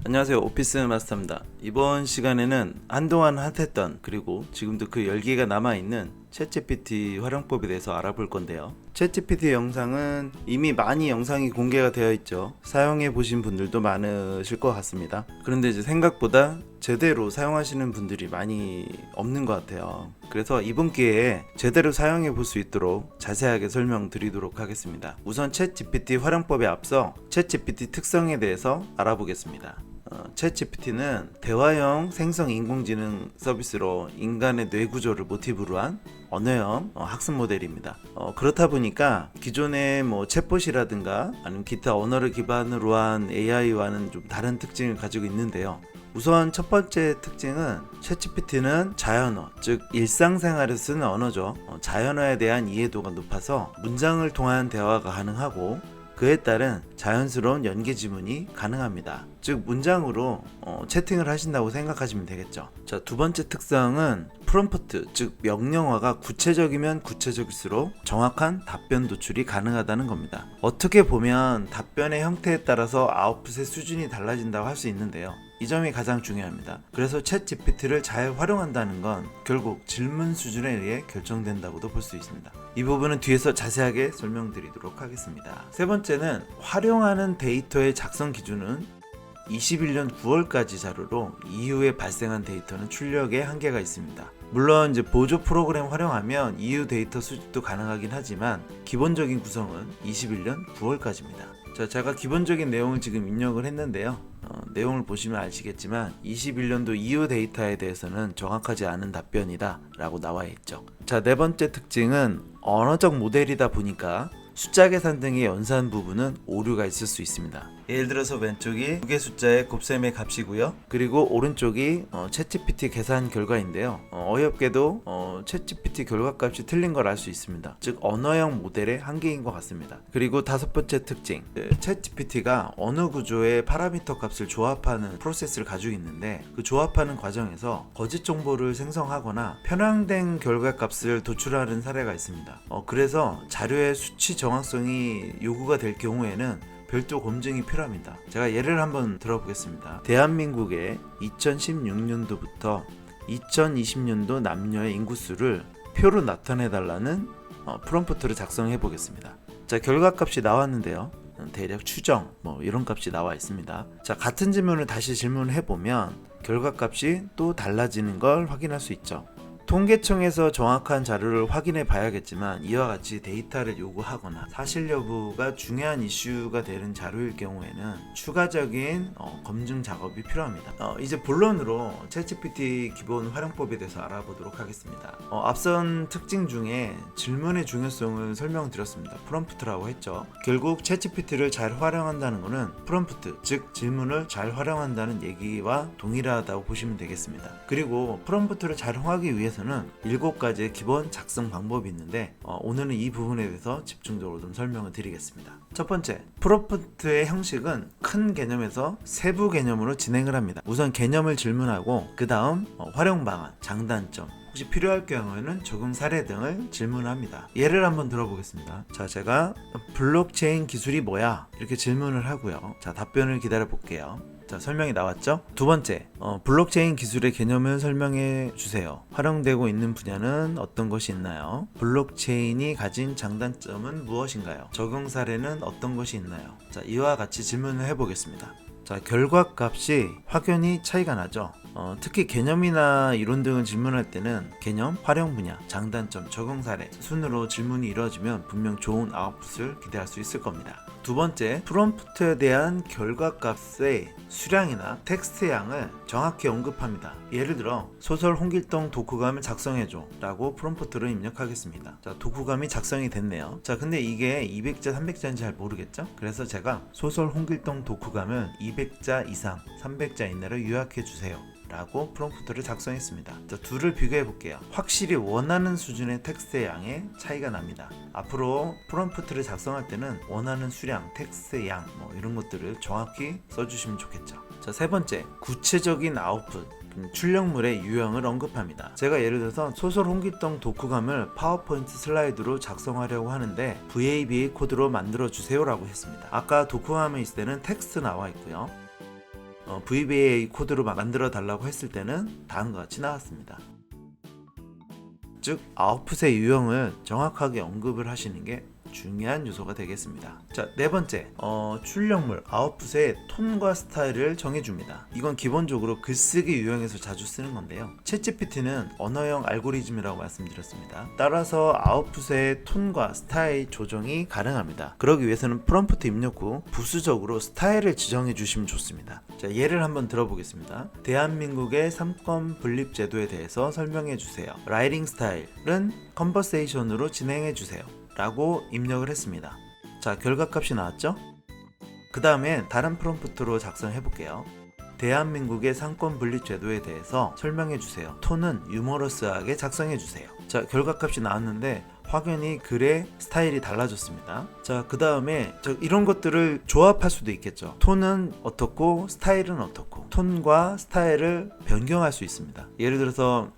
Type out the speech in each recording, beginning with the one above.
안녕하세요, 오피스 마스터입니다. 이번 시간에는 한동안 핫했던 그리고 지금도 그 열기가 남아있는 챗GPT 활용법에 대해서 알아볼 건데요. 챗GPT 영상은 이미 많이 영상이 공개가 되어 있죠. 사용해 보신 분들도 많으실 것 같습니다. 그런데 이제 생각보다 제대로 사용하시는 분들이 많이 없는 것 같아요. 그래서 이번 기회에 제대로 사용해 볼 수 있도록 자세하게 설명드리도록 하겠습니다. 우선 챗GPT 활용법에 앞서 챗GPT 특성에 대해서 알아보겠습니다. 챗GPT는 대화형 생성 인공지능 서비스로 인간의 뇌 구조를 모티브로 한 언어형 학습 모델입니다. 그렇다 보니까 기존의 챗봇이라든가 아니면 기타 언어를 기반으로 한 AI와는 좀 다른 특징을 가지고 있는데요. 우선 첫 번째 특징은 챗GPT는 자연어, 즉 일상생활에 쓰는 언어죠. 자연어에 대한 이해도가 높아서 문장을 통한 대화가 가능하고 그에 따른 자연스러운 연계 지문이 가능합니다. 즉 문장으로 채팅을 하신다고 생각하시면 되겠죠. 자, 두 번째 특성은 프롬프트, 즉 명령어가 구체적이면 구체적일수록 정확한 답변 도출이 가능하다는 겁니다. 어떻게 보면 답변의 형태에 따라서 아웃풋의 수준이 달라진다고 할 수 있는데요. 이 점이 가장 중요합니다. 그래서 챗GPT를 잘 활용한다는 건 결국 질문 수준에 의해 결정된다고도 볼 수 있습니다. 이 부분은 뒤에서 자세하게 설명드리도록 하겠습니다. 세 번째는 활용하는 데이터의 작성 기준은 21년 9월까지 자료로 이후에 발생한 데이터는 출력에 한계가 있습니다. 물론 이제 보조 프로그램 활용하면 이후 데이터 수집도 가능하긴 하지만 기본적인 구성은 21년 9월까지입니다. 자, 제가 기본적인 내용을 지금 입력을 했는데요. 내용을 보시면 아시겠지만 21년도 이후 데이터에 대해서는 정확하지 않은 답변이다 라고 나와 있죠. 자, 네 번째 특징은 언어적 모델이다 보니까 숫자 계산 등의 연산 부분은 오류가 있을 수 있습니다. 예를 들어서 왼쪽이 두 개 숫자의 곱셈의 값이고요. 그리고 오른쪽이 챗GPT 계산 결과인데요. 어이없게도 챗GPT 결과값이 틀린 걸 알 수 있습니다. 즉 언어형 모델의 한계인 것 같습니다. 그리고 다섯 번째 특징, 챗GPT가 언어 구조의 파라미터 값을 조합하는 프로세스를 가지고 있는데 그 조합하는 과정에서 거짓 정보를 생성하거나 편향된 결과값을 도출하는 사례가 있습니다. 그래서 자료의 수치 정확성이 요구가 될 경우에는 별도 검증이 필요합니다. 제가 예를 한번 들어보겠습니다. 대한민국의 2016년도부터 2020년도 남녀의 인구수를 표로 나타내 달라는 프롬프트를 작성해 보겠습니다. 자, 결과값이 나왔는데요. 대략 추정 이런 값이 나와 있습니다. 자, 같은 질문을 다시 질문을 해보면 결과값이 또 달라지는 걸 확인할 수 있죠. 통계청에서 정확한 자료를 확인해 봐야겠지만 이와 같이 데이터를 요구하거나 사실 여부가 중요한 이슈가 되는 자료일 경우에는 추가적인 검증 작업이 필요합니다. 이제 본론으로 챗GPT 기본 활용법에 대해서 알아보도록 하겠습니다. 앞선 특징 중에 질문의 중요성을 설명드렸습니다. 프롬프트라고 했죠. 결국 챗GPT를 잘 활용한다는 것은 프롬프트, 즉 질문을 잘 활용한다는 얘기와 동일하다고 보시면 되겠습니다. 그리고 프롬프트를 잘 활용하기 위해서 는 7가지의 기본 작성 방법이 있는데 오늘은 이 부분에 대해서 집중적으로 좀 설명을 드리겠습니다. 첫 번째, 프롬프트의 형식은 큰 개념에서 세부 개념으로 진행을 합니다. 우선 개념을 질문하고 그 다음 활용 방안, 장단점, 혹시 필요할 경우에는 적용 사례 등을 질문합니다. 예를 한번 들어보겠습니다. 자, 제가 블록체인 기술이 뭐야? 이렇게 질문을 하고요. 자, 답변을 기다려 볼게요. 자, 설명이 나왔죠? 두 번째, 블록체인 기술의 개념을 설명해 주세요. 활용되고 있는 분야는 어떤 것이 있나요? 블록체인이 가진 장단점은 무엇인가요? 적용 사례는 어떤 것이 있나요? 자, 이와 같이 질문을 해보겠습니다. 자, 결과값이 확연히 차이가 나죠. 특히 개념이나 이론 등을 질문할 때는 개념, 활용 분야, 장단점, 적용 사례 순으로 질문이 이루어지면 분명 좋은 아웃풋을 기대할 수 있을 겁니다. 두 번째, 프롬프트에 대한 결과값의 수량이나 텍스트 양을 정확히 언급합니다. 예를 들어 소설 홍길동 독후감을 작성해줘 라고 프롬프트를 입력하겠습니다. 자, 독후감이 작성이 됐네요. 자, 근데 이게 200자 300자인지 잘 모르겠죠? 그래서 제가 소설 홍길동 독후감을 200자 이상 300자 이내로 요약해 주세요 라고 프롬프트를 작성했습니다. 자, 둘을 비교해 볼게요. 확실히 원하는 수준의 텍스트의 양에 차이가 납니다. 앞으로 프롬프트를 작성할 때는 원하는 수량, 텍스트의 양 이런 것들을 정확히 써주시면 좋겠죠. 자, 세 번째, 구체적인 아웃풋, 출력물의 유형을 언급합니다. 제가 예를 들어서 소설 홍길동 독후감을 파워포인트 슬라이드로 작성하려고 하는데 VABA 코드로 만들어 주세요 라고 했습니다. 아까 독후감에 있을 때는 텍스트 나와 있고요. VBA 코드로 만들어 달라고 했을 때는 다음과 같이 나왔습니다. 즉 아웃풋의 유형을 정확하게 언급을 하시는 게 중요한 요소가 되겠습니다. 자, 네 번째, 출력물 아웃풋의 톤과 스타일을 정해줍니다. 이건 기본적으로 글쓰기 유형에서 자주 쓰는 건데요. 챗GPT는 언어형 알고리즘이라고 말씀드렸습니다. 따라서 아웃풋의 톤과 스타일 조정이 가능합니다. 그러기 위해서는 프롬프트 입력 후 부수적으로 스타일을 지정해 주시면 좋습니다. 자, 예를 한번 들어보겠습니다. 대한민국의 삼권 분립 제도에 대해서 설명해 주세요. 라이팅 스타일은 컨버세이션으로 진행해 주세요. 라고 입력을 했습니다. 자, 결과값이 나왔죠? 그 다음에 다른 프롬프트로 작성해 볼게요. 대한민국의 상권 분립 제도에 대해서 설명해 주세요. 톤은 유머러스하게 작성해 주세요. 자, 결과값이 나왔는데 확연히 글의 스타일이 달라졌습니다. 자, 그 다음에 이런 것들을 조합할 수도 있겠죠. 톤은 어떻고 스타일은 어떻고, 톤과 스타일을 변경할 수 있습니다. 예를 들어서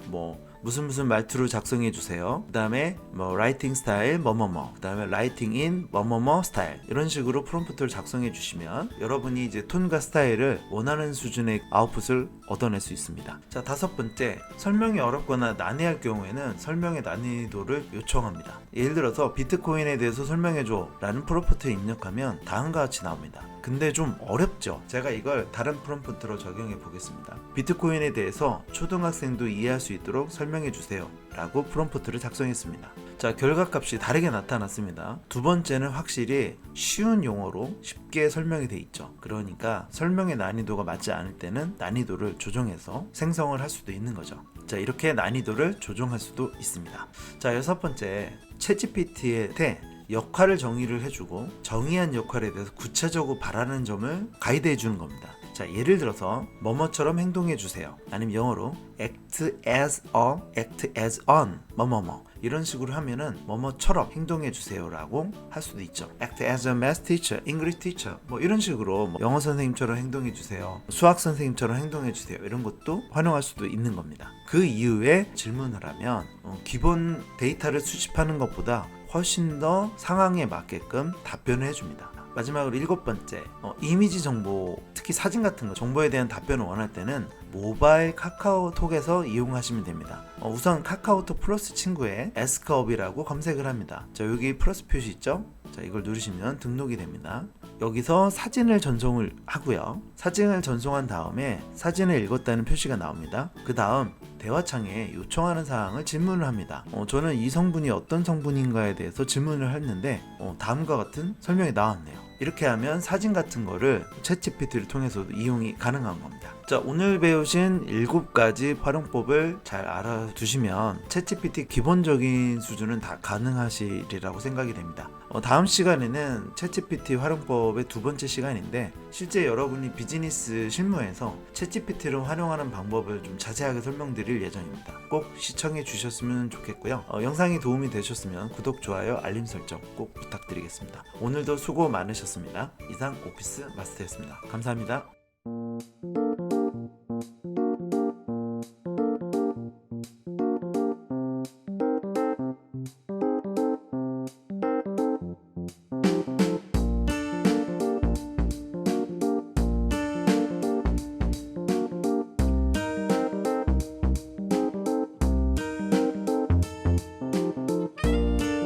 무슨 말투로 작성해 주세요. 그 다음에 라이팅 스타일 뭐뭐뭐, 그 다음에 라이팅 인 뭐뭐뭐 스타일, 이런 식으로 프롬프트를 작성해 주시면 여러분이 이제 톤과 스타일을 원하는 수준의 아웃풋을 얻어낼 수 있습니다. 자, 다섯 번째, 설명이 어렵거나 난해할 경우에는 설명의 난이도를 요청합니다. 예를 들어서 비트코인에 대해서 설명해 줘 라는 프롬프트를 입력하면 다음과 같이 나옵니다. 근데 좀 어렵죠? 제가 이걸 다른 프롬프트로 적용해 보겠습니다. 비트코인에 대해서 초등학생도 이해할 수 있도록 설명해 주세요 라고 프롬프트를 작성했습니다. 자, 결과값이 다르게 나타났습니다. 두 번째는 확실히 쉬운 용어로 쉽게 설명이 돼 있죠. 그러니까 설명의 난이도가 맞지 않을 때는 난이도를 조정해서 생성을 할 수도 있는 거죠. 자, 이렇게 난이도를 조정할 수도 있습니다. 자, 여섯 번째, 챗GPT한테 역할을 정의를 해주고 정의한 역할에 대해서 구체적으로 바라는 점을 가이드해 주는 겁니다. 자, 예를 들어서 뭐뭐처럼 행동해 주세요. 아니면 영어로 act as a, act as on 뭐뭐뭐, 이런 식으로 하면은 뭐뭐처럼 행동해 주세요 라고 할 수도 있죠. act as a math teacher, English teacher, 이런 식으로 영어 선생님처럼 행동해 주세요, 수학 선생님처럼 행동해 주세요, 이런 것도 활용할 수도 있는 겁니다. 그 이후에 질문을 하면 기본 데이터를 수집하는 것보다 훨씬 더 상황에 맞게끔 답변을 해줍니다. 마지막으로 일곱 번째, 이미지 정보, 특히 사진 같은 거 정보에 대한 답변을 원할 때는 모바일 카카오톡에서 이용하시면 됩니다. 우선 카카오톡 플러스 친구에 에스크업이라고 검색을 합니다. 자, 여기 플러스 표시 있죠? 자, 이걸 누르시면 등록이 됩니다. 여기서 사진을 전송을 하고요. 사진을 전송한 다음에 사진을 읽었다는 표시가 나옵니다. 그 다음 대화창에 요청하는 사항을 질문을 합니다. 저는 이 성분이 어떤 성분인가에 대해서 질문을 했는데 다음과 같은 설명이 나왔네요. 이렇게 하면 사진 같은 거를 챗GPT를 통해서도 이용이 가능한 겁니다. 자, 오늘 배우신 7가지 활용법을 잘 알아두시면 챗GPT 기본적인 수준은 다 가능하시리라고 생각이 됩니다. 다음 시간에는 챗GPT 활용법의 두 번째 시간인데, 실제 여러분이 비즈니스 실무에서 챗GPT를 활용하는 방법을 좀 자세하게 설명드릴 예정입니다. 꼭 시청해 주셨으면 좋겠고요. 영상이 도움이 되셨으면 구독, 좋아요, 알림 설정 꼭 부탁드리겠습니다. 오늘도 수고 많으셨습니다. 이상 오피스 마스터였습니다. 감사합니다.